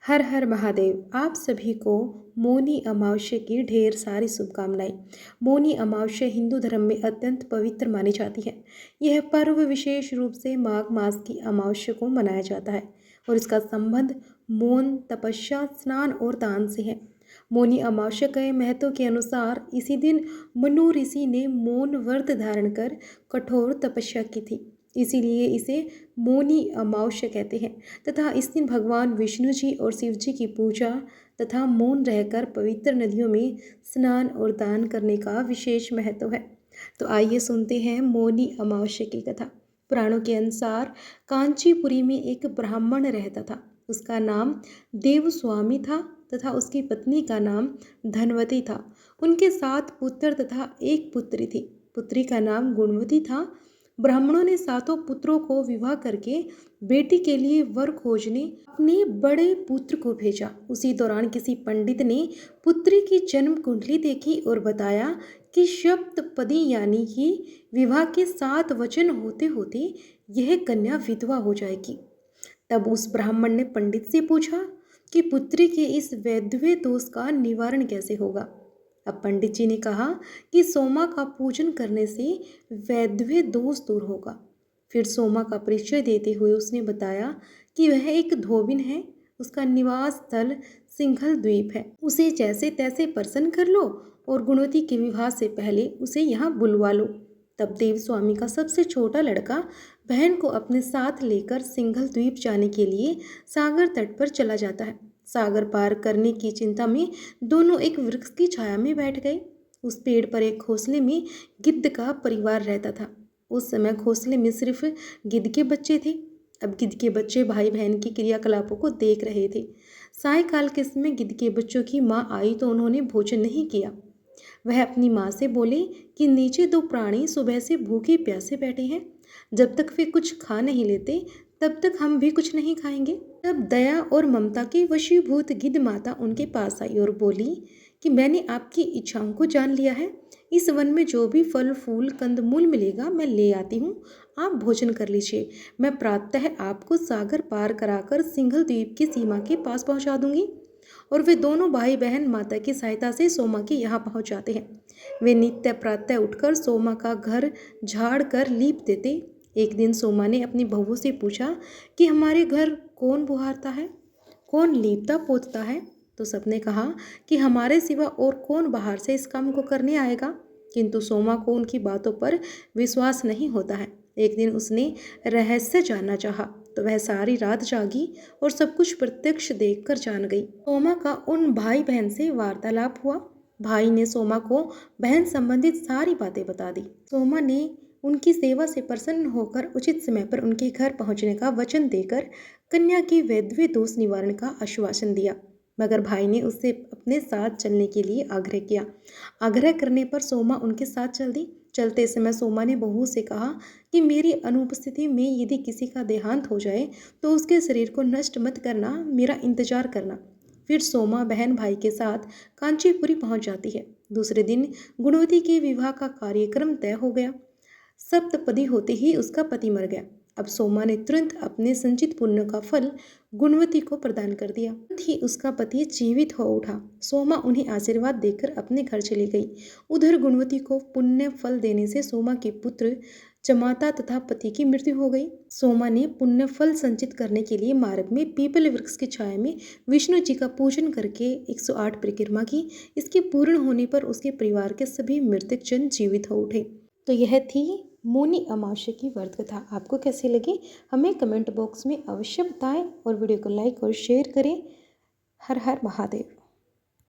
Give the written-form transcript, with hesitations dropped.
हर हर महादेव। आप सभी को मौनी अमावस्या की ढेर सारी शुभकामनाएं। मौनी अमावस्या हिंदू धर्म में अत्यंत पवित्र मानी जाती है। यह पर्व विशेष रूप से माघ मास की अमावस्या को मनाया जाता है और इसका संबंध मौन, तपस्या, स्नान और दान से है। मौनी अमावस्या के महत्व के अनुसार इसी दिन मनु ऋषि ने मौन व्रत धारण कर कठोर तपस्या की थी, इसीलिए इसे मौनी अमावस्या कहते हैं। तथा इस दिन भगवान विष्णु जी और शिव जी की पूजा तथा मौन रहकर पवित्र नदियों में स्नान और दान करने का विशेष महत्व है। तो आइए सुनते हैं मौनी अमावस्या की कथा। पुराणों के अनुसार कांचीपुरी में एक ब्राह्मण रहता था। उसका नाम देवस्वामी था तथा उसकी पत्नी का नाम धनवती था। उनके 7 पुत्र तथा एक पुत्री थी। पुत्री का नाम गुणवती था। ब्राह्मणों ने 7 पुत्रों को विवाह करके बेटी के लिए वर खोजने अपने बड़े पुत्र को भेजा। उसी दौरान किसी पंडित ने पुत्री की जन्म कुंडली देखी और बताया कि सप्तपदी यानी कि विवाह के 7 वचन होते होते यह कन्या विधवा हो जाएगी। तब उस ब्राह्मण ने पंडित से पूछा कि पुत्री के इस वैधव्य दोष का निवारण कैसे होगा। अब पंडित जी ने कहा कि सोमा का पूजन करने से वैधव्य दोष दूर होगा। फिर सोमा का परिचय देते हुए उसने बताया कि वह एक धोबिन है। उसका निवास स्थल सिंघल द्वीप है। उसे जैसे तैसे प्रसन्न कर लो और गुणवती के विवाह से पहले उसे यहाँ बुलवा लो। तब देवस्वामी का सबसे छोटा लड़का बहन को अपने साथ लेकर सिंघल द्वीप जाने के लिए सागर तट पर चला जाता है। सागर पार करने की चिंता में दोनों एक वृक्ष की छाया में बैठ गए। उस पेड़ पर एक घोंसले में गिद्ध का परिवार रहता था। उस समय घोंसले में सिर्फ गिद्ध के बच्चे थे। अब गिद्ध के बच्चे भाई बहन की क्रियाकलापों को देख रहे थे। सायंकाल के समय गिद्ध के बच्चों की माँ आई तो उन्होंने भोजन नहीं किया। वह अपनी माँ से बोले कि नीचे 2 प्राणी सुबह से भूखे प्यासे बैठे हैं। जब तक वे कुछ खा नहीं लेते तब तक हम भी कुछ नहीं खाएंगे। तब दया और ममता की वशीभूत गिद्ध माता उनके पास आई और बोली कि मैंने आपकी इच्छाओं को जान लिया है। इस वन में जो भी फल फूल कंदमूल मिलेगा मैं ले आती हूँ। आप भोजन कर लीजिए। मैं प्रातः आपको सागर पार कराकर सिंघल द्वीप की सीमा के पास पहुँचा दूंगी। और वे दोनों भाई बहन माता की सहायता से सोमा के यहाँ पहुँच जाते हैं। वे नित्य प्रातः उठकर सोमा का घर झाड़ कर लीप देते। एक दिन सोमा ने अपनी बहू से पूछा कि हमारे घर कौन बुहारता है, कौन लीपता पोतता है। तो सबने कहा कि हमारे सिवा और कौन बाहर से इस काम को करने आएगा। किंतु सोमा को उनकी बातों पर विश्वास नहीं होता है। एक दिन उसने रहस्य जानना चाहा तो वह सारी रात जागी और सब कुछ प्रत्यक्ष देखकर जान गई। सोमा का उन भाई बहन से वार्तालाप हुआ। भाई ने सोमा को बहन संबंधित सारी बातें बता दी। सोमा ने उनकी सेवा से प्रसन्न होकर उचित समय पर उनके घर पहुंचने का वचन देकर कन्या की वैधव्य दोष निवारण का आश्वासन दिया। मगर भाई ने उससे अपने साथ चलने के लिए आग्रह किया। आग्रह करने पर सोमा उनके साथ चल दी। चलते समय सोमा ने बहू से कहा कि मेरी अनुपस्थिति में यदि किसी का देहांत हो जाए तो उसके शरीर को नष्ट मत करना, मेरा इंतजार करना। फिर सोमा बहन भाई के साथ कांचीपुरी पहुंच जाती है। दूसरे दिन गुणवती के विवाह का कार्यक्रम तय हो गया। सप्तपदी होते ही उसका पति मर गया। अब सोमा ने तुरंत अपने संचित पुण्य का फल गुणवती को प्रदान कर दिया। तुरंत ही उसका पति जीवित हो उठा। सोमा उन्हें आशीर्वाद देकर अपने घर चली गई। उधर गुणवती को पुण्य फल देने से सोमा के पुत्र जमाता तथा पति की मृत्यु हो गई। सोमा ने पुण्य फल संचित करने के लिए मार्ग में पीपल वृक्ष की छाया में विष्णु जी का पूजन करके 108 परिक्रमा की। इसके पूर्ण होने पर उसके परिवार के सभी मृतक जन जीवित हो उठे। तो यह थी मौनी अमावस्या की व्रत कथा। आपको कैसी लगी हमें कमेंट बॉक्स में अवश्य बताएं और वीडियो को लाइक और शेयर करें। हर हर महादेव।